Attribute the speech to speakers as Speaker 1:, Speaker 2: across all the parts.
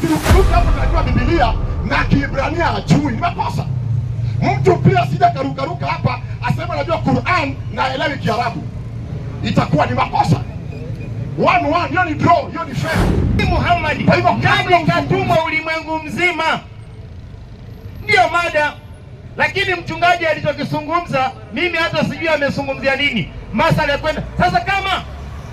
Speaker 1: akirukaruka hapo tunajua Biblia na Kiebrania hajui, ni makosa. Mtu pia sija karukaruka hapa asema najua Qur'an na elewi Kiarabu, itakuwa ni makosa. 1-1, hiyo ni draw, hiyo ni fair.
Speaker 2: Muhammad
Speaker 1: Kwa hivyo
Speaker 2: kabla katumwa ulimwengu mzima, ndio mada. Lakini mchungaji alichokizungumza mimi hata sijui amezungumzia nini. Masala ya kwenda sasa, kama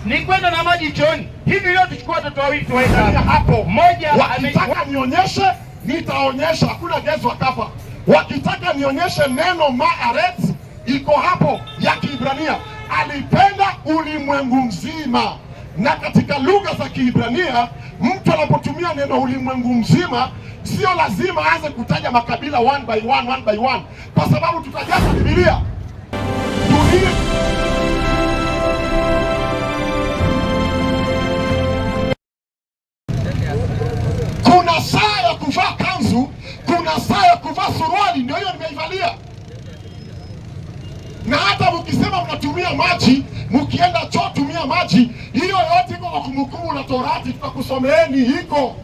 Speaker 2: ni kwenda na maji chooni hivi, leo tuchukue watoto wawili tuwaenda
Speaker 1: hapo.
Speaker 2: Mmoja
Speaker 1: wakitaka nionyeshe, nitaonyesha, hakuna gezo kafa. Wakitaka nionyeshe neno Maaret iko hapo ya Kiebrania, alipenda ulimwengu mzima. Na katika lugha za Kiebrania mtu anapotumia neno ulimwengu mzima sio lazima aanze kutaja makabila one by one, kwa sababu tutajaza Biblia dunia. Kuna saa ya kuvaa kanzu, kuna saa ya kuvaa suruali, ndio hiyo nimeivalia. Na hata mkisema mnatumia maji, mkienda choo tumia maji, hiyo yote iko kwa Kumbukumbu la Torati, tutakusomeeni iko.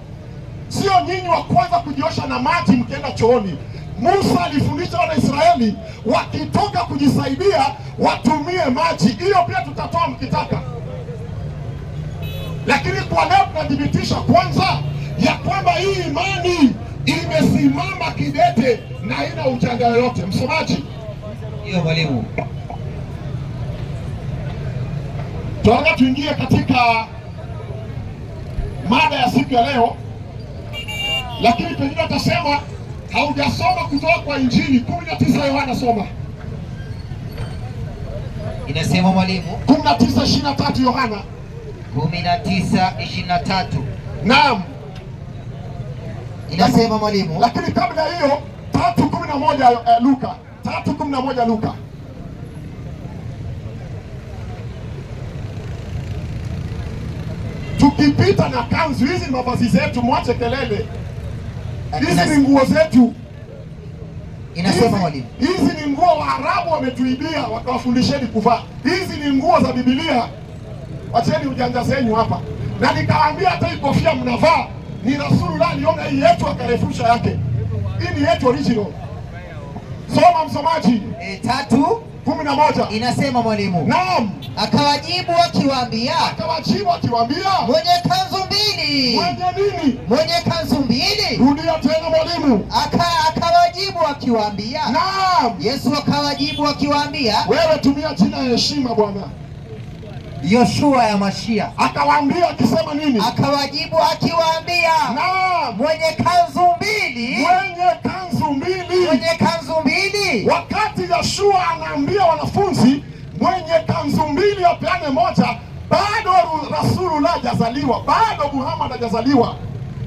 Speaker 1: Sio nyinyi wa kwanza kujiosha na maji mkienda chooni. Musa alifundisha wana Israeli wakitoka kujisaidia watumie maji, hiyo pia tutatoa mkitaka. Lakini kwa leo tunadhibitisha kwanza ya kwamba hii imani imesimama kidete na haina ujanja yoyote. Msomaji.
Speaker 3: Hiyo mwalimu.
Speaker 1: Tunataka tuingie katika mada ya siku ya leo, lakini pengine utasema haujasoma kutoka kwa Injili 19 Yohana. Soma.
Speaker 3: Inasema mwalimu
Speaker 1: 19:23 Yohana.
Speaker 3: 19:23.
Speaker 1: Naam.
Speaker 3: Inasema mwalimu.
Speaker 1: Lakini kabla hiyo 3:11 Luka. 3:11 Luka. Tukipita na kanzu hizi, mavazi zetu, mwache kelele. Hizi ni nguo zetu.
Speaker 3: Inasema mwalimu,
Speaker 1: hizi ni nguo Waarabu wametuibia wakawafundisheni kuvaa. Hizi ni nguo za Biblia. Wacheni ujanja zenyu hapa. Na nikawaambia hata hii kofia mnavaa ni Rasulullah aliona hii yetu akarefusha yake. Hii ni yetu original. Soma msomaji. 3:11
Speaker 3: inasema mwalimu.
Speaker 1: Naam.
Speaker 3: Akawajibu akiwaambia,
Speaker 1: mwenye
Speaker 3: kanzu mbili.
Speaker 1: Mwenye nini?
Speaker 3: Mwenye kanzu mbili.
Speaker 1: Rudia tena mwalimu.
Speaker 3: Akawajibu akiwaambia.
Speaker 1: Naam.
Speaker 3: Yesu akawajibu akiwaambia.
Speaker 1: Wewe tumia jina ya heshima bwana.
Speaker 3: Yoshua ya Mashia.
Speaker 1: Akawaambia akisema nini?
Speaker 3: Akawajibu akiwaambia.
Speaker 1: Naam.
Speaker 3: Mwenye kanzu mbili.
Speaker 1: Mwenye kanzu mbili.
Speaker 3: Mwenye kanzu mbili.
Speaker 1: Wakati Yoshua anaambia wanafunzi mwenye kanzu mbili apeane moja, bado Rasulullah hajazaliwa, bado Muhammad hajazaliwa,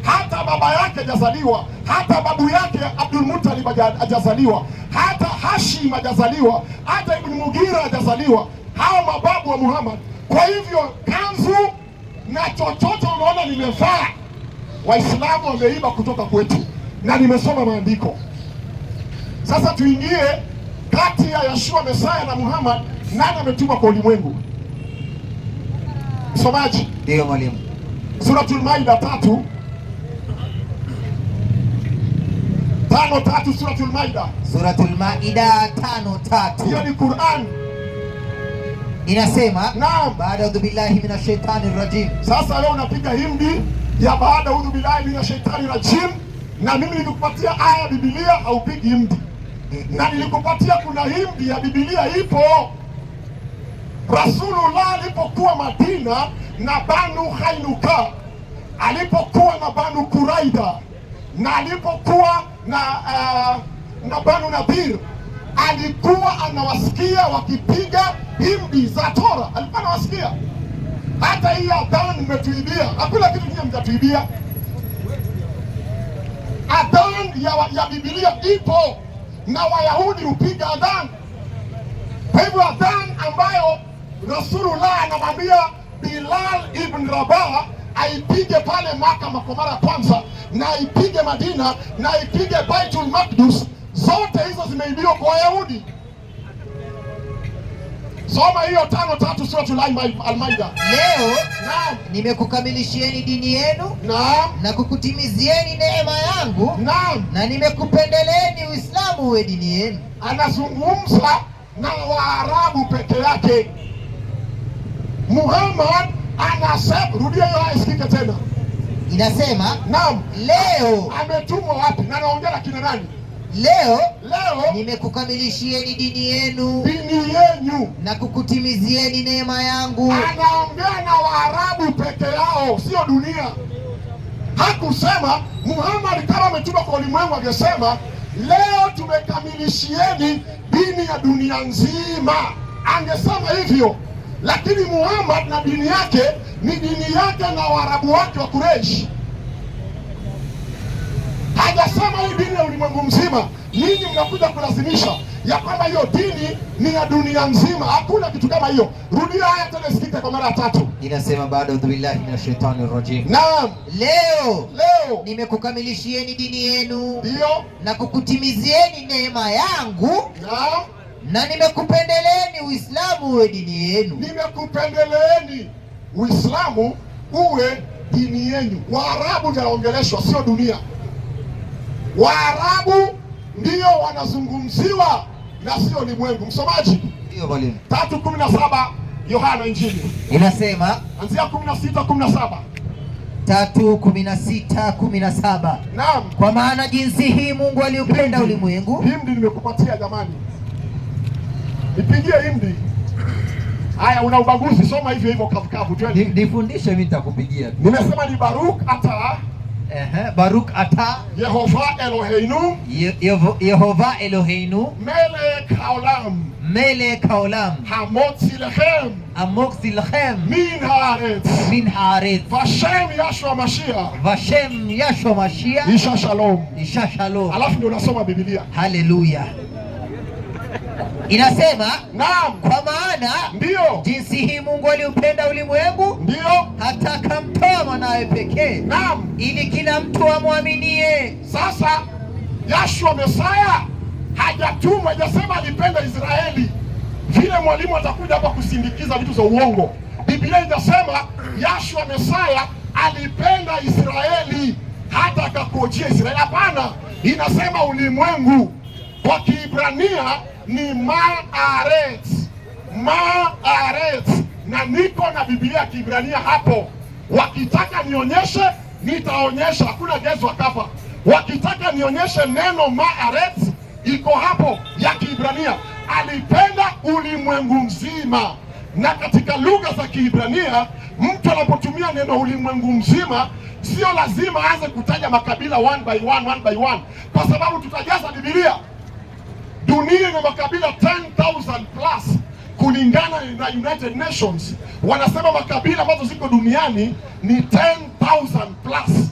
Speaker 1: hata baba yake hajazaliwa, hata babu yake Abdul Muttalib hajazaliwa, hata Hashim hajazaliwa, hata Ibn Mugira hajazaliwa, hao mababu wa Muhammad. Kwa hivyo kanzu na chochote unaona nimevaa, Waislamu wameiba kutoka kwetu, na nimesoma maandiko. Sasa tuingie kati ya Yeshua Mesaya na Muhammad, nani ametumwa kwa ulimwengu? Msomaji.
Speaker 3: Ndio mwalimu.
Speaker 1: Suratul Maida 3:5. Suratul Maida.
Speaker 3: Suratul Maida 5:3.
Speaker 1: Hiyo ni Qur'an.
Speaker 3: Inasema,
Speaker 1: naam,
Speaker 3: baada ya billahi minash shaitani rajim.
Speaker 1: Sasa leo unapiga himdi ya baada ya billahi minash shaitani rajim, na mimi nilikupatia aya ya Biblia haupigi himdi. Na nilikupatia kuna himdi ya Biblia ipo. Rasulullah alipokuwa Madina na Banu Khainuka, alipokuwa na Banu Quraida, na alipokuwa na Banu Nadir, alikuwa anawasikia wakipiga himdi za Tora, alikuwa anawasikia. Hata hii adhan mmetuibia, hakuna kitu kingine mtatuibia. Adhan ya Biblia ipo, na Wayahudi hupiga adhan. Kwa hivyo adhan ambayo Rasulullah anamwambia Bilal ibn Rabah aipige pale Maka makomara kwanza, na aipige Madina, na aipige Baitul Maqdis, zote hizo zimeibiwa kwa Wayahudi. Soma hiyo 5:3 Suratul Al-Maida.
Speaker 3: Leo
Speaker 1: Naam.
Speaker 3: nimekukamilishieni dini yenu
Speaker 1: Naam.
Speaker 3: na kukutimizieni neema yangu
Speaker 1: Naam.
Speaker 3: na nimekupendeleeni Uislamu uwe dini yenu.
Speaker 1: Anazungumza na Waarabu peke yake. Muhammad anasema, rudia hiyo aya isikike tena.
Speaker 3: Inasema
Speaker 1: Naam.
Speaker 3: leo
Speaker 1: Ametumwa wapi? Na anaongea na kina nani?
Speaker 3: leo
Speaker 1: Leo
Speaker 3: nimekukamilishieni dini yenu
Speaker 1: dini yenu.
Speaker 3: na kukutimizieni neema yangu.
Speaker 1: Anaongea na Waarabu peke yao, sio dunia. Hakusema Muhammad kama ametuma kwa ulimwengu, angesema leo tumekamilishieni dini ya dunia nzima, angesema hivyo. Lakini Muhammad na dini yake ni dini yake na Waarabu wake wa Quraysh. Hajasema hii dini ya ulimwengu mzima. Ninyi mnakuja kulazimisha ya kwamba hiyo dini ni ya dunia nzima. Hakuna kitu kama hiyo. Rudia haya tena isikike kwa mara ya 3.
Speaker 3: Inasema baada ya billahi minashaitani rajim.
Speaker 1: Naam.
Speaker 3: Leo
Speaker 1: Nimekukamilishieni
Speaker 3: dini yenu
Speaker 1: ndio
Speaker 3: na kukutimizieni neema yangu.
Speaker 1: Naam.
Speaker 3: Na nimekupendeleeni Uislamu uwe dini yenu.
Speaker 1: Nimekupendeleeni Uislamu uwe dini yenu. Waarabu ndio wanaongeleshwa, sio dunia. Waarabu ndio wanazungumziwa na sio ulimwengu. Msomaji,
Speaker 3: Ndio mwalimu.
Speaker 1: 3:17 Yohana Injili.
Speaker 3: Inasema
Speaker 1: Anzia 16:17.
Speaker 3: 3:16-17.
Speaker 1: Naam.
Speaker 3: Kwa maana jinsi hii Mungu aliupenda ulimwengu.
Speaker 1: Himdi nimekupatia jamani. Nipigie himdi. Haya, una ubaguzi, soma hivyo hivyo kavukavu twende.
Speaker 3: Nifundishe mimi nitakupigia.
Speaker 1: Nimesema ni Baruk ata
Speaker 3: Baruk ata
Speaker 1: Yehova Eloheinu
Speaker 3: Yehova Eloheinu
Speaker 1: Melech Haolam
Speaker 3: Melech Haolam
Speaker 1: Hamotzi Lechem
Speaker 3: Amotzi Lechem
Speaker 1: Min Haaretz
Speaker 3: Vashem
Speaker 1: Yashua Mashiach
Speaker 3: Vashem Yashua Mashiach
Speaker 1: Isha Shalom.
Speaker 3: Isha Shalom.
Speaker 1: Alafu ndio unasoma Biblia.
Speaker 3: Haleluya. Inasema
Speaker 1: naam,
Speaker 3: kwa maana
Speaker 1: ndio
Speaker 3: jinsi hii Mungu aliupenda ulimwengu
Speaker 1: ndio
Speaker 3: hata akamtoa mwanawe pekee,
Speaker 1: naam,
Speaker 3: ili kila mtu amwaminie.
Speaker 1: Sasa Yashua Mesaya hajatumwa, hajasema alipenda Israeli. Vile mwalimu atakuja hapa kusindikiza vitu za uongo. Biblia inasema Yashua Mesaya alipenda Israeli hata akakujia Israeli. Hapana, inasema ulimwengu. Kwa Kiebrania ni Maaretz, Maaretz, na niko na Biblia ya Kiebrania hapo. Wakitaka nionyeshe, nitaonyesha, hakuna gezo hapa. Wakitaka nionyeshe neno Maaretz, iko hapo ya Kiebrania. Alipenda ulimwengu mzima. Na katika lugha za Kiebrania, mtu anapotumia neno ulimwengu mzima, sio lazima aanze kutaja makabila one by one, kwa sababu tutajaza Biblia. Dunia ina makabila 10,000 plus kulingana na United Nations. Wanasema makabila ambazo ziko duniani ni 10,000 plus.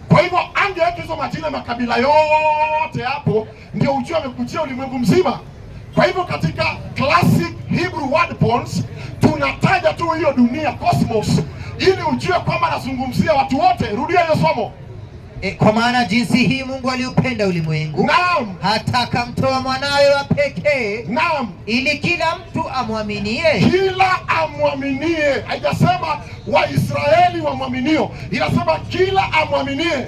Speaker 1: Kwa hivyo angeweka hizo majina makabila yote hapo, ndio ujue amekujia ulimwengu mzima. Kwa hivyo katika classic Hebrew word bonds tunataja tu hiyo dunia, cosmos, ili ujue kwamba anazungumzia watu wote. Rudia hiyo somo.
Speaker 3: Kwa maana jinsi hii Mungu aliupenda ulimwengu,
Speaker 1: naam,
Speaker 3: hata akamtoa mwanawe wa pekee,
Speaker 1: naam,
Speaker 3: ili kila mtu amwaminie.
Speaker 1: Kila amwaminie. Haijasema Waisraeli wamwaminio, inasema kila amwaminie.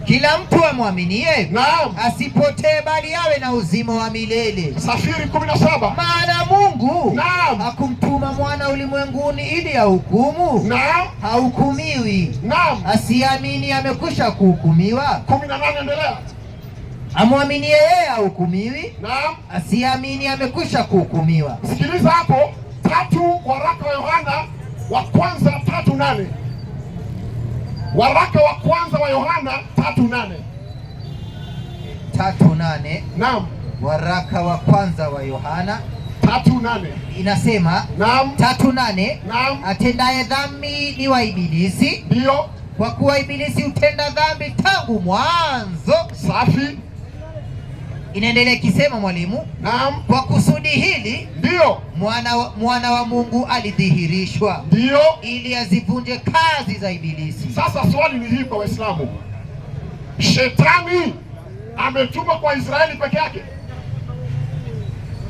Speaker 3: Kila mtu amwaminie,
Speaker 1: naam,
Speaker 3: asipotee bali awe na uzima wa milele.
Speaker 1: Safiri 17.
Speaker 3: Maana Mungu,
Speaker 1: naam,
Speaker 3: hakumtuma mwana ulimwenguni ili ahukumu,
Speaker 1: naam,
Speaker 3: hahukumiwi.
Speaker 1: Naam,
Speaker 3: asiamini amekwisha kuhukumiwa.
Speaker 1: 18, endelea.
Speaker 3: Amwaminie yeye hahukumiwi,
Speaker 1: naam,
Speaker 3: asiamini amekwisha kuhukumiwa.
Speaker 1: Sikiliza hapo, 3 waraka wa Yohana wa kwanza 3:8. Waraka wa kwanza wa Yohana 3:8.
Speaker 3: 3:8.
Speaker 1: Naam.
Speaker 3: Waraka wa kwanza wa Yohana
Speaker 1: 3:8.
Speaker 3: Inasema,
Speaker 1: naam,
Speaker 3: 3:8.
Speaker 1: Naam.
Speaker 3: Atendaye dhambi ni wa Ibilisi.
Speaker 1: Ndio.
Speaker 3: Kwa kuwa Ibilisi hutenda dhambi tangu mwanzo.
Speaker 1: Safi.
Speaker 3: Inaendelea ikisema mwalimu,
Speaker 1: naam,
Speaker 3: kwa kusudi hili
Speaker 1: ndio
Speaker 3: mwana wa Mungu alidhihirishwa,
Speaker 1: ndio
Speaker 3: ili azivunje kazi za Ibilisi.
Speaker 1: Sasa swali ni hili kwa Waislamu, shetani ametuma kwa Israeli peke yake?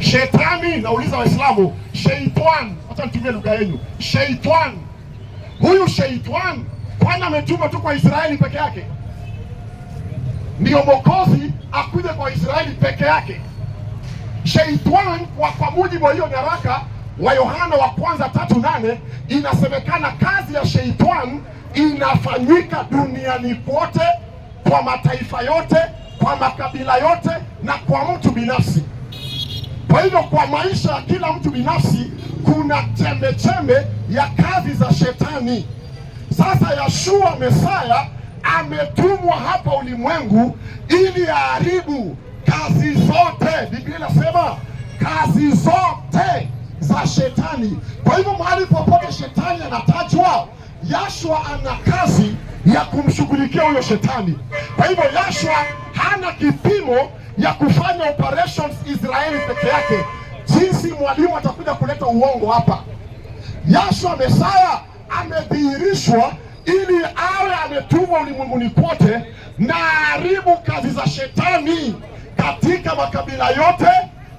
Speaker 1: Shetani, nauliza Waislamu, Sheitan, acha nitumie lugha yenu, Sheitan. Huyu Sheitan kwani ametuma tu kwa Israeli peke yake? Ndio Mwokozi akuje kwa Israeli peke yake? Sheitan, kwa mujibu wa hiyo nyaraka wa Yohana wa kwanza 3:8 inasemekana kazi ya Sheitan inafanyika duniani kote, kwa mataifa yote, kwa makabila yote na kwa mtu binafsi. Kwa hivyo kwa maisha ya kila mtu binafsi kuna chembe ya kazi za Shetani. Sasa Yeshua Mesaya ametumwa hapa ulimwengu ili aharibu kazi zote. Biblia inasema kazi zote za Shetani. Kwa hivyo mahali popote Shetani anatajwa, Yeshua ana kazi ya kumshughulikia huyo Shetani. Kwa hivyo Yeshua hana kipimo ya kufanya operations Israeli peke yake, jinsi mwalimu atakuja kuleta uongo hapa. Yeshua Mesaya amedhihirishwa ili awe ametumwa ulimwenguni kote na haribu kazi za Shetani katika makabila yote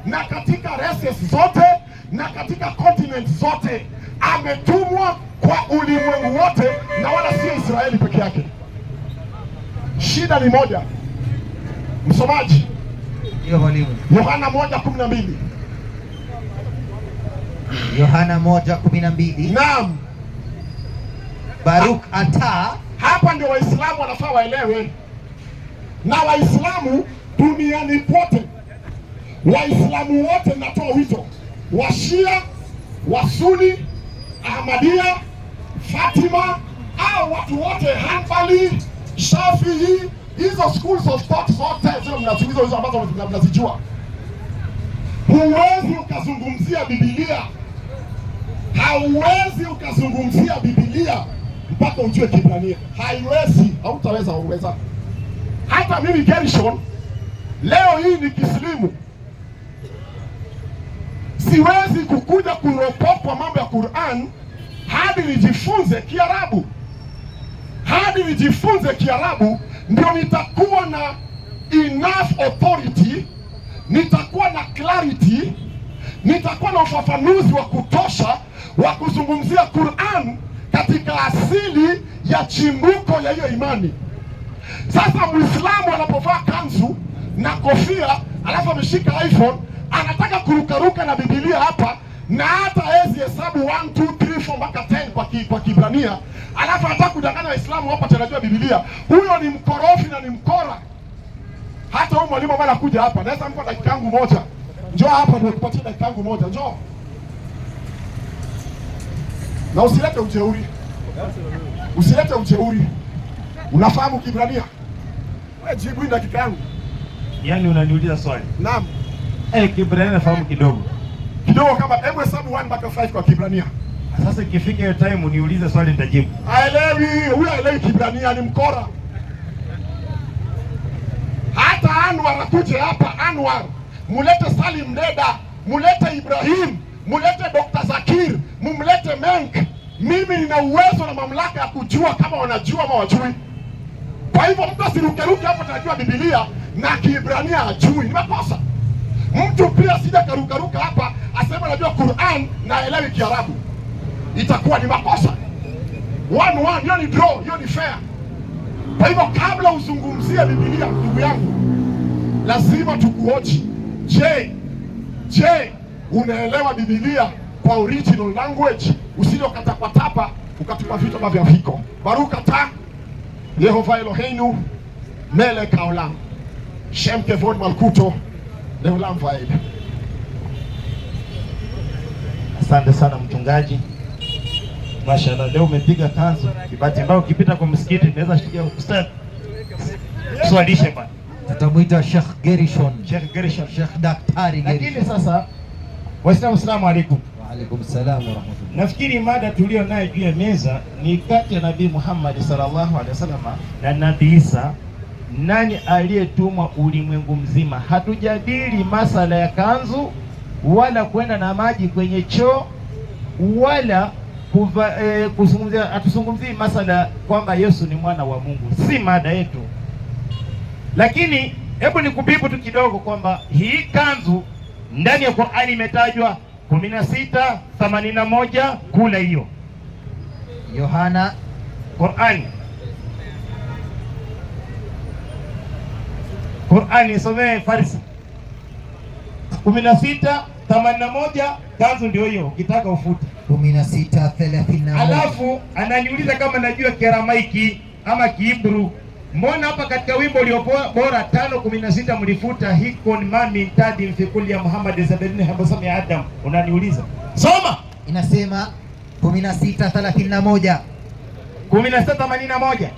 Speaker 1: na katika races zote na katika continent zote. Ametumwa kwa ulimwengu wote na wala sio Israeli peke yake. Shida ni moja, msomaji.
Speaker 3: Ndio mwalimu.
Speaker 1: Yohana 1:12.
Speaker 3: Yohana 1:12.
Speaker 1: Naam.
Speaker 3: Baruk ata.
Speaker 1: Hapa ndio Waislamu wanafaa waelewe, na Waislamu duniani pote, Waislamu wote natoa wito, Washia, Wasuni, Ahmadia, Fatima, au watu wote, Hanbali, Shafii, hizo schools of thought zote zile mnaziuliza, hizo ambazo mnazijua. Huwezi ukazungumzia Biblia, hauwezi ukazungumzia Biblia mpaka ujue Kiebrania. Haiwezi, hautaweza. Uweza hata mimi Gershon leo hii ni Kislimu, siwezi kukuja kuropokwa mambo ya Qur'an hadi nijifunze Kiarabu. Hadi nijifunze Kiarabu ndio nitakuwa na enough authority, nitakuwa na clarity, nitakuwa na ufafanuzi wa kutosha wa kuzungumzia Qur'an katika asili ya chimbuko ya hiyo imani. Sasa Muislamu anapovaa kanzu na kofia alafu ameshika iPhone anataka kurukaruka na Biblia hapa, na hata hezi hesabu 1 2 3 4 mpaka 10 kwa Kiebrania, alafu anataka kudanganya Waislamu hapa tunajua Biblia. Huyo ni mkorofi na ni mkora. Hata huyu mwalimu ambaye anakuja hapa naweza mpa dakika yangu moja, njoo hapa nikupatie dakika yangu moja, njoo. Na usilete ujeuri. Usilete ujeuri. Unafahamu Kiebrania? Wewe jibu dakika yangu.
Speaker 2: Yaani unaniuliza swali?
Speaker 1: Naam.
Speaker 2: Kiebrania nafahamu kidogo.
Speaker 1: Kidogo kama hebu hesabu 1 mpaka 5 kwa Kiebrania.
Speaker 2: Sasa ikifika hiyo time uniulize swali nitajibu.
Speaker 1: Haelewi, huyu haelewi Kiebrania, ni mkora. Hata Anwar akuje hapa, Anwar, mulete Salim Deda, mulete Ibrahim, mulete Dr. Zakir, mumlete Menk. Mimi nina uwezo na mamlaka ya kujua kama wanajua ama wajui. Kwa hivyo mtu asirukeruke hapo tunajua Biblia na Kiebrania hajui, ni makosa. Mtu pia sija karukaruka hapa asema anajua Qur'an na haelewi Kiarabu, itakuwa ni makosa. 1-1, hiyo ni draw, hiyo ni fair. Kwa hivyo kabla uzungumzie Biblia, ndugu yangu, lazima tukuhoji. Je, unaelewa Biblia kwa original language? Usije ukatapatapa ukatupa vitu ambavyo haviko. Baruka ta Yehova Eloheinu melek haolam shem kevod malkuto leolam vaed.
Speaker 2: Asante sana mchungaji. Mashallah, leo umepiga kanzu. Kibati mbao ukipita kwa msikiti unaweza shikia ustad. Swalishe bwana.
Speaker 3: Tutamuita Sheikh Gershon.
Speaker 2: Sheikh Gershon,
Speaker 3: Sheikh Daktari Gershon.
Speaker 2: Lakini sasa Waislamu, asalamu alaykum.
Speaker 3: Wa alaykum salaam wa rahmatullah.
Speaker 2: Nafikiri mada tulio nayo juu ya meza ni kati ya Nabii Muhammad sallallahu alaihi wasallam na Nabii Isa, nani aliyetumwa ulimwengu mzima. Hatujadili masala ya kanzu wala kwenda na maji kwenye choo wala hatuzungumzii masala kwamba Yesu ni mwana wa Mungu, si mada yetu. Lakini hebu nikubibu tu kidogo kwamba hii kanzu ndani ya Qur'ani imetajwa 16:81. Kula hiyo
Speaker 3: Yohana
Speaker 2: Qur'ani somee Farisi 16:81. Kanzu ndio hiyo ukitaka ufute
Speaker 3: 16:31.
Speaker 2: Alafu ananiuliza kama najua Kiramaiki ama Kiibru. Mbona hapa katika wimbo ulio bora 5:16 mlifuta hikon mami tadi mfikuli ya Muhammad sabini habasami ya Adam? Unaniuliza. Soma.
Speaker 3: Inasema 16:31.
Speaker 2: 16:81.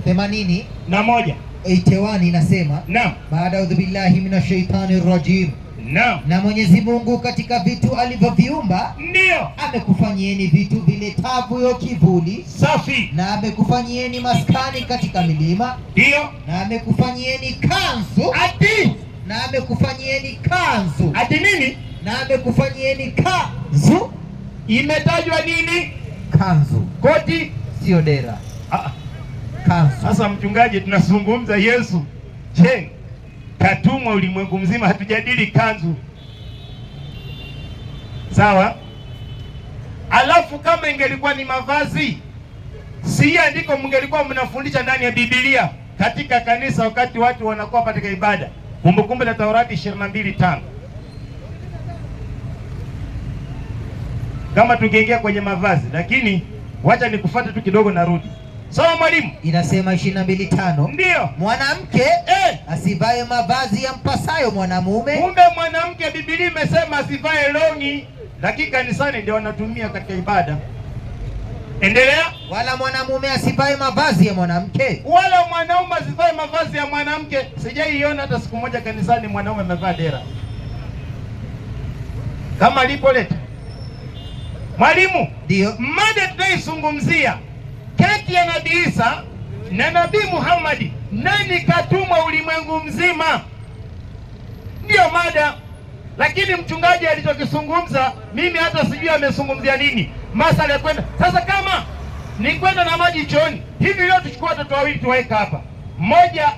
Speaker 3: 81 inasema
Speaker 2: naam,
Speaker 3: baada audhu billahi minash shaitani rajim.
Speaker 2: Naam.
Speaker 3: Na Mwenyezi Mungu katika vitu alivyoviumba
Speaker 2: ndio
Speaker 3: amekufanyieni vitu viletavyo kivuli
Speaker 2: safi,
Speaker 3: na amekufanyieni maskani katika milima,
Speaker 2: ndio,
Speaker 3: na amekufanyieni kanzu
Speaker 2: ati,
Speaker 3: na amekufanyieni kanzu
Speaker 2: ati nini?
Speaker 3: Na amekufanyieni kanzu.
Speaker 2: Imetajwa nini?
Speaker 3: Kanzu,
Speaker 2: koti,
Speaker 3: sio dera. Kanzu.
Speaker 2: Sasa mchungaji, tunazungumza Yesu. Je, katumwa ulimwengu mzima, hatujadili kanzu. Sawa? Alafu kama ingelikuwa ni mavazi, si andiko mngelikuwa mnafundisha ndani ya Biblia katika kanisa wakati watu wanakuwa katika ibada. Kumbukumbu la Taurati 22:5. Kama tungeingia kwenye mavazi, lakini wacha nikufuate tu kidogo narudi. Sawa mwalimu?
Speaker 3: Inasema 22:5.
Speaker 2: Ndio.
Speaker 3: Mwanamke asivae mavazi ya mpasayo mwanamume.
Speaker 2: Kumbe mwanamke Biblia imesema asivae longi, lakini kanisani ndio wanatumia katika ibada. Endelea.
Speaker 3: Wala mwanamume asivae mavazi ya mwanamke.
Speaker 2: Wala mwanaume asivae mavazi ya mwanamke. Sijaiona hata siku moja kanisani mwanaume amevaa dera. Kama alipoleta. Mwalimu,
Speaker 3: ndio
Speaker 2: mada tunaizungumzia kati ya Nabii Isa na Nabii Muhammad, nani katumwa ulimwengu mzima? Ndio mada. Lakini mchungaji alichokizungumza mimi hata sijui amezungumzia nini. Masala ya kwenda. Sasa kama ni kwenda na maji chooni, hivi leo tuchukue watoto wawili tuwaeka hapa. Mmoja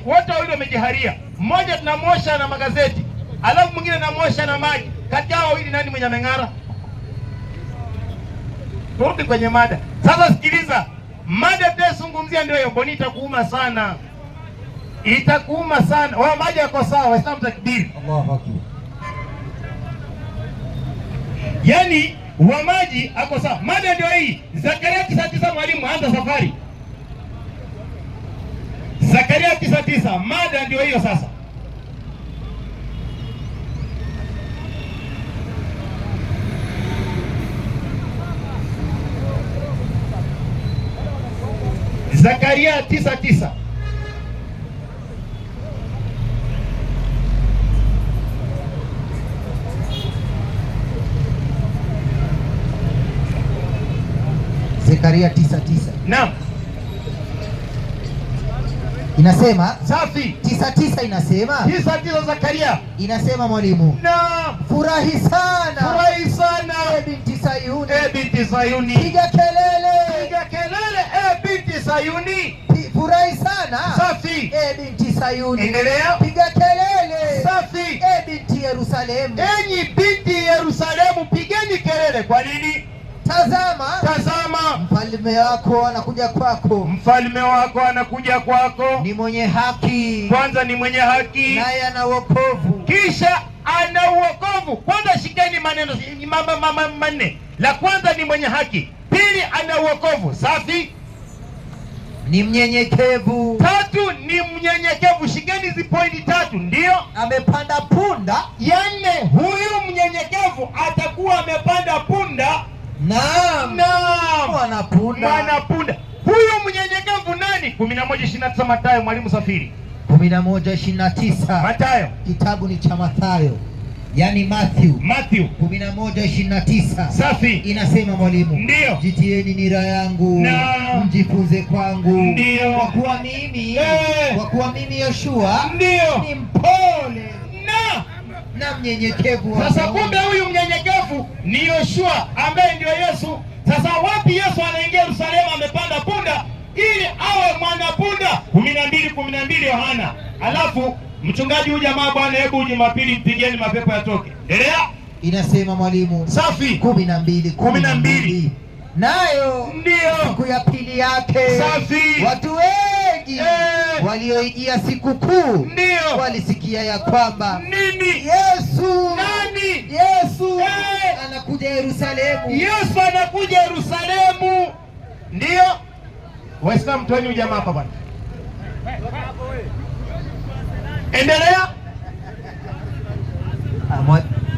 Speaker 2: wote wawili wamejiharia. Mmoja tunamosha na magazeti, alafu mwingine namosha na maji. Kati yao wawili nani mwenye ameng'ara? Turudi kwenye mada. Sasa sikiliza. Mada tunayozungumzia ndio hiyo. Boni itakuuma sana. Itakuuma sana. Wao maji yako sawa, Waislamu takbiri.
Speaker 3: Allahu Akbar.
Speaker 2: Yaani wa maji ako sawa. Mada ndio hii. Zakaria 9:9 mwalimu anza safari. Zakaria 9:9 mada ndio hiyo sasa. Zakaria 9:9.
Speaker 3: Zakaria 9:9.
Speaker 2: Naam.
Speaker 3: Inasema
Speaker 2: safi.
Speaker 3: 9:9 inasema
Speaker 2: 9:9 Zakaria.
Speaker 3: Inasema mwalimu.
Speaker 2: Naam.
Speaker 3: Furahi sana.
Speaker 2: Furahi sana.
Speaker 3: Binti Sayuni.
Speaker 2: Binti Sayuni.
Speaker 3: Piga kelele.
Speaker 2: Piga kelele binti Sayuni.
Speaker 3: Furahi sana.
Speaker 2: Safi.
Speaker 3: Binti Sayuni.
Speaker 2: Endelea.
Speaker 3: Piga kelele.
Speaker 2: Safi.
Speaker 3: Binti Yerusalemu.
Speaker 2: Enyi binti Yerusalemu, pigeni kelele. Kwa nini?
Speaker 3: Tazama, mfalme wako anakuja kwako.
Speaker 2: Mfalme wako anakuja kwako.
Speaker 3: Ni mwenye haki.
Speaker 2: Kwanza ni mwenye haki.
Speaker 3: Naye ana wokovu.
Speaker 2: Kisha ana wokovu. Kwanza shikeni maneno manne. La kwanza ni mwenye haki. Pili ana wokovu. Safi.
Speaker 3: Ni mnyenyekevu.
Speaker 2: Tatu ni mnyenyekevu. Shikeni hizi pointi tatu. Ndio.
Speaker 3: Amepanda punda.
Speaker 2: Yaani huyu mnyenyekevu atakuwa amepanda punda.
Speaker 3: Naam. Mwanapunda.
Speaker 2: Huyu mnyenyekevu nani? 11:29 Mathayo mwalimu safiri.
Speaker 3: 11:29
Speaker 2: Mathayo.
Speaker 3: Kitabu ni cha Mathayo. Yaani Matthew 11:29.
Speaker 2: Safi.
Speaker 3: Inasema mwalimu.
Speaker 2: Ndio.
Speaker 3: Jitieni nira yangu. Mjifunze kwangu.
Speaker 2: Ndio.
Speaker 3: Kwa kuwa mimi Yoshua
Speaker 2: ndio
Speaker 3: ni mpole na mnyenyekevu.
Speaker 2: Sasa kumbe huyu mnyenyekevu ni Yoshua ambaye ndio Yesu. Sasa wapi Yesu anaingia Yerusalemu amepanda punda ili awe mwana punda? 12:12 Yohana. Alafu Mchungaji huyu jamaa bwana, hebu Jumapili mpigeni mapepo yatoke. Endelea.
Speaker 3: Inasema mwalimu,
Speaker 2: safi.
Speaker 3: 12 nayo
Speaker 2: ndio
Speaker 3: siku ya pili yake.
Speaker 2: Safi.
Speaker 3: Watu wengi walioijia sikukuu
Speaker 2: ndio
Speaker 3: walisikia ya kwamba
Speaker 2: nini?
Speaker 3: Yesu.
Speaker 2: Nani?
Speaker 3: Yesu anakuja Yerusalemu.
Speaker 2: Yesu anakuja Yerusalemu. Ndio. Waislamu toeni ujamaa hapa bwana. Endelea.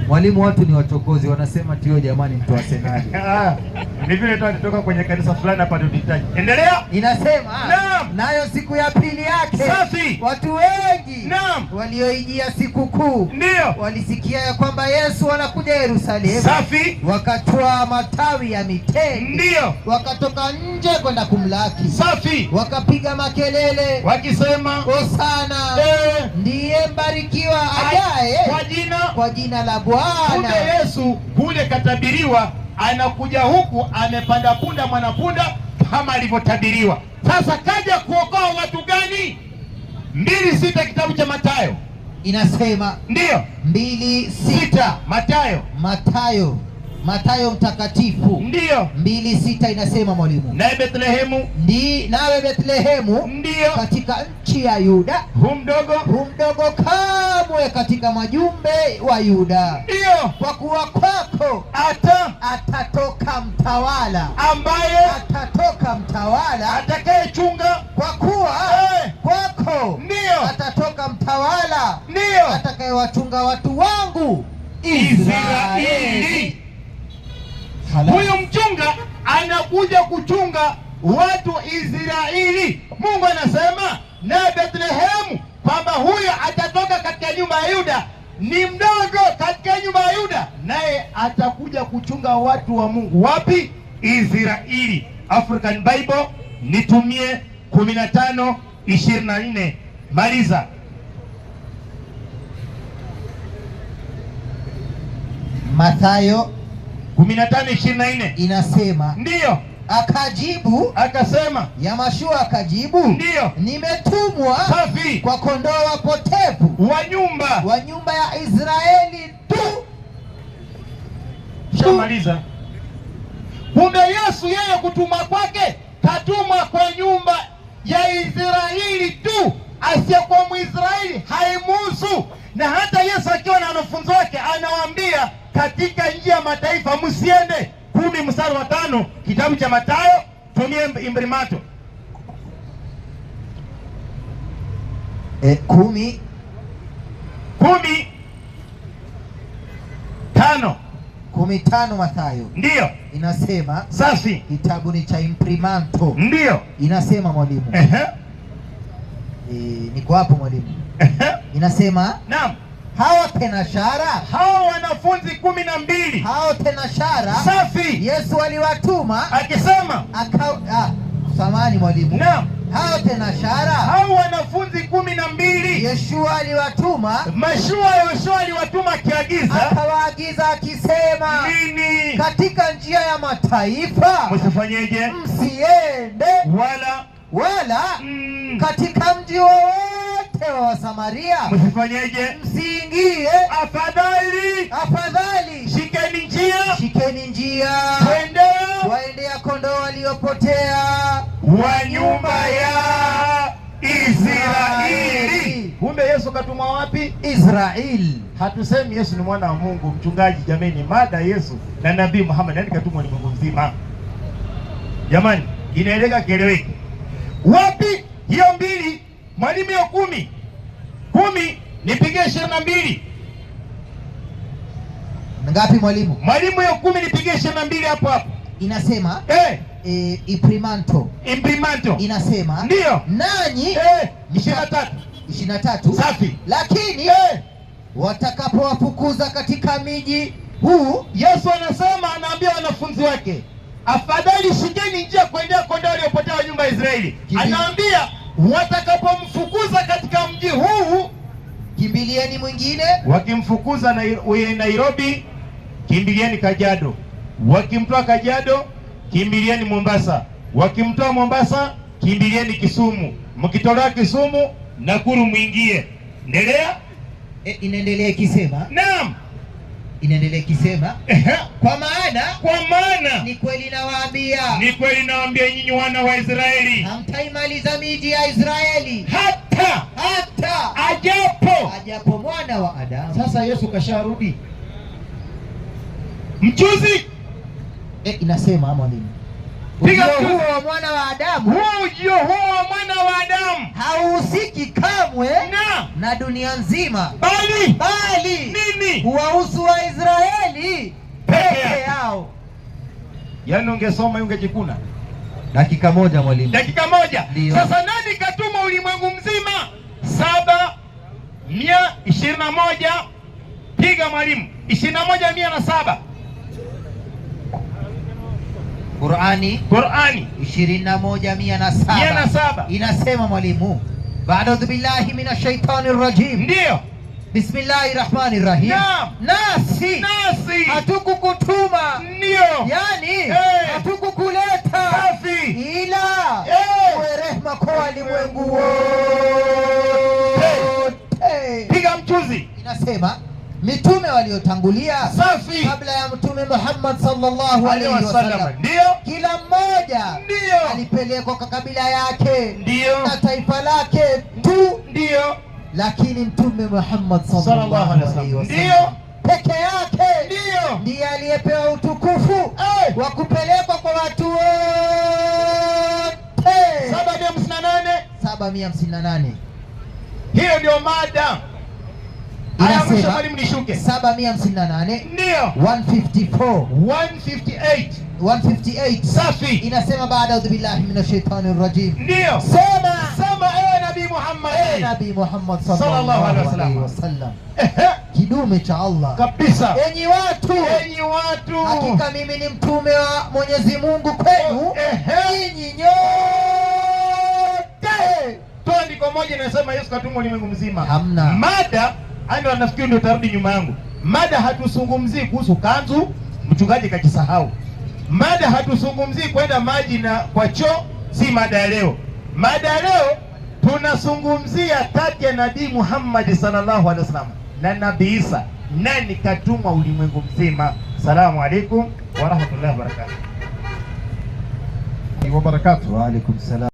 Speaker 3: Mwalimu, watu ni wachokozi, wanasema tio jamani, mtu Arsenal.
Speaker 2: Ni vile tu alitoka kwenye kanisa fulani hapa ndio tunahitaji. Endelea.
Speaker 3: Inasema
Speaker 2: naam,
Speaker 3: nayo siku ya pili yake.
Speaker 2: Safi.
Speaker 3: Watu wengi
Speaker 2: naam,
Speaker 3: walioijia sikukuu
Speaker 2: ndio
Speaker 3: walisikia ya kwamba Yesu anakuja Yerusalemu.
Speaker 2: Safi.
Speaker 3: Wakatoa matawi ya mitende,
Speaker 2: ndio
Speaker 3: wakatoka nje kwenda kumlaki.
Speaker 2: Safi.
Speaker 3: Wakapiga makelele
Speaker 2: wakisema,
Speaker 3: Hosana, ndiye mbarikiwa ajaye kwa jina la Bwana.
Speaker 2: Kumbe Yesu kule katabiriwa anakuja huku amepanda punda, mwanapunda kama alivyotabiriwa. Sasa kaja kuokoa watu gani? 2:6 kitabu cha Mathayo
Speaker 3: inasema, ndio 2:6 Mathayo mtakatifu, ndio 2:6 inasema mwalimu,
Speaker 2: nawe Bethlehemu
Speaker 3: ndio katika nchi ya Yuda, humdogo kamwe katika majumbe wa Yuda,
Speaker 2: ndio
Speaker 3: kwa kuwa kwako atatoka mtawala,
Speaker 2: ambaye atakayechunga,
Speaker 3: kwa kuwa kwako
Speaker 2: ndio
Speaker 3: atatoka mtawala,
Speaker 2: ndio
Speaker 3: atakayewachunga watu wangu Israeli.
Speaker 2: Huyu mchunga anakuja kuchunga watu Israeli. Mungu anasema na Bethlehemu kwamba huyo atatoka katika nyumba ya Yuda, ni mdogo katika nyumba ya Yuda, naye atakuja kuchunga watu wa Mungu. Wapi? Israeli. African Bible nitumie 15:24. Maliza.
Speaker 3: Mathayo
Speaker 2: 15:24
Speaker 3: inasema,
Speaker 2: ndio
Speaker 3: akajibu
Speaker 2: akasema,
Speaker 3: Yamashua akajibu,
Speaker 2: ndio
Speaker 3: nimetumwa
Speaker 2: safi
Speaker 3: kwa kondoo wapotevu
Speaker 2: wa
Speaker 3: nyumba ya Israeli tu.
Speaker 2: Shamaliza. Kumbe Yesu yeye kutuma kwake katumwa kwa nyumba ya Israeli tu, asiyekuwa Mwisraeli haimuhusu. Na hata Yesu akiwa na wanafunzi wake anawaambia katika njia ya mataifa msiende. 10:5 kitabu cha Mathayo, tumie imprimato.
Speaker 3: 10:15 Mathayo
Speaker 2: ndio
Speaker 3: inasema,
Speaker 2: safi,
Speaker 3: kitabu ni cha imprimato,
Speaker 2: ndio
Speaker 3: inasema mwalimu. Niko hapo mwalimu. Inasema,
Speaker 2: naam,
Speaker 3: hao tenashara,
Speaker 2: hao wanafunzi 12,
Speaker 3: hao tenashara
Speaker 2: safi,
Speaker 3: Yesu aliwatuma
Speaker 2: akisema,
Speaker 3: samani mwalimu,
Speaker 2: naam,
Speaker 3: hao tenashara,
Speaker 2: hao wanafunzi 12
Speaker 3: Yeshua aliwatuma,
Speaker 2: Yoshua aliwatuma akiagiza,
Speaker 3: akawaagiza akisema,
Speaker 2: nini?
Speaker 3: Katika njia ya mataifa
Speaker 2: msifanyeje?
Speaker 3: Msiende wala katika mji wowote wa Samaria
Speaker 2: msifanyeje?
Speaker 3: Msiingie. Afadhali shikeni njia waendea kondoo waliopotea
Speaker 2: wa nyumba ya Israeli. Kumbe Yesu katumwa wapi?
Speaker 3: Israeli.
Speaker 2: Hatusemi Yesu ni mwana wa Mungu. Mchungaji, jamani, mada Yesu na Nabii Muhammad yani katumwa ni Mungu mzima. Jamani, inaeleka kieleweke. Wapi hiyo 2? Mwalimu hiyo 10 nipigie 22.
Speaker 3: Ngapi mwalimu?
Speaker 2: Mwalimu hiyo 10 nipigie 22 hapo.
Speaker 3: Inasema imprimanto inasema,
Speaker 2: ndio
Speaker 3: nanyi 23
Speaker 2: safi,
Speaker 3: lakini watakapowafukuza katika miji huu,
Speaker 2: Yesu anasema, anaambia wanafunzi wake, afadhali shikeni njia kuendea kondoo waliopotea wa nyumba ya Israeli. Anaambia watakapomfukuza katika mji huu,
Speaker 3: kimbilieni mwingine.
Speaker 2: Wakimfukuza Nairobi, kimbilieni Kajiado. Wakimtoa Kajiado, kimbilieni Mombasa. Wakimtoa Mombasa, kimbilieni Kisumu. Mkitolewa Kisumu, Nakuru mwingie. Endelea.
Speaker 3: Inaendelea ikisema,
Speaker 2: naam,
Speaker 3: inaendelea ikisema, kwa maana ni kweli nawaambia
Speaker 2: nyinyi wana wa Israeli,
Speaker 3: hamtaimaliza miji ya Israeli
Speaker 2: hata ajapo
Speaker 3: mwana wa Adamu.
Speaker 2: Sasa Yesu kasharudi. Mchuzi
Speaker 3: inasema mwalimu, ujio huo wa mwana wa Adamu, hauhusiki kamwe na dunia nzima, bali
Speaker 2: nini?
Speaker 3: Huwahusu wa Israeli peke yao.
Speaker 2: Yaani ungesoma ungejikuna.
Speaker 3: Dakika moja mwalimu.
Speaker 2: Dakika moja.
Speaker 3: Dio.
Speaker 2: Sasa nani katuma ulimwengu mzima? 721. Piga mwalimu. 21,107.
Speaker 3: Qur'ani 21,107 inasema mwalimu, ba'udhu billahi minash shaitani rrajim.
Speaker 2: Ndio.
Speaker 3: Bismillahirrahmanirrahim. Nasi hatukukutuma,
Speaker 2: ndio,
Speaker 3: yani hatukukuleta ila uwe rehema kwa walimwengu wote.
Speaker 2: Piga mchuzi.
Speaker 3: Inasema mitume waliotangulia
Speaker 2: safi
Speaker 3: kabla ya Mtume Muhammad sallallahu alaihi wasallam,
Speaker 2: ndio,
Speaker 3: kila mmoja
Speaker 2: ndio
Speaker 3: alipelekwa kwa kabila yake,
Speaker 2: ndio,
Speaker 3: na taifa lake tu,
Speaker 2: ndio,
Speaker 3: lakini Mtume Muhammad sallallahu alaihi wasallam
Speaker 2: ndio
Speaker 3: peke yake
Speaker 2: ndio
Speaker 3: ndiye aliyepewa utukufu wa kupelekwa kwa watu wote. 758.
Speaker 2: Hiyo ndio mada.
Speaker 3: Inasema
Speaker 2: 758
Speaker 3: ndio 158
Speaker 2: safi.
Speaker 3: Inasema baada billahi minash shaitani rrajim.
Speaker 2: Ndio.
Speaker 3: Sema
Speaker 2: ewe Nabii Muhammad
Speaker 3: sallallahu alaihi wasallam, kidume cha Allah
Speaker 2: kabisa.
Speaker 3: Enyi watu, hakika mimi ni mtume wa Mwenyezi Mungu kwenu nyinyi nyote.
Speaker 2: Andiko moja inasema Yesu katumwa ulimwengu mzima.
Speaker 3: Hamna
Speaker 2: mada. Ndio nafikiri ndio tarudi nyuma yangu. Mada hatuzungumzii kuhusu kanzu, mchungaji kajisahau. Mada hatuzungumzii kwenda maji na kwa choo, si mada ya leo. Mada ya leo tunazungumzia kati ya Nabii Muhammad sallallahu alaihi wasallam na Nabii Isa, nani katumwa ulimwengu mzima. Salamu alaykum wa rahmatullahi wa barakatuh.
Speaker 3: Wa alaikum salam.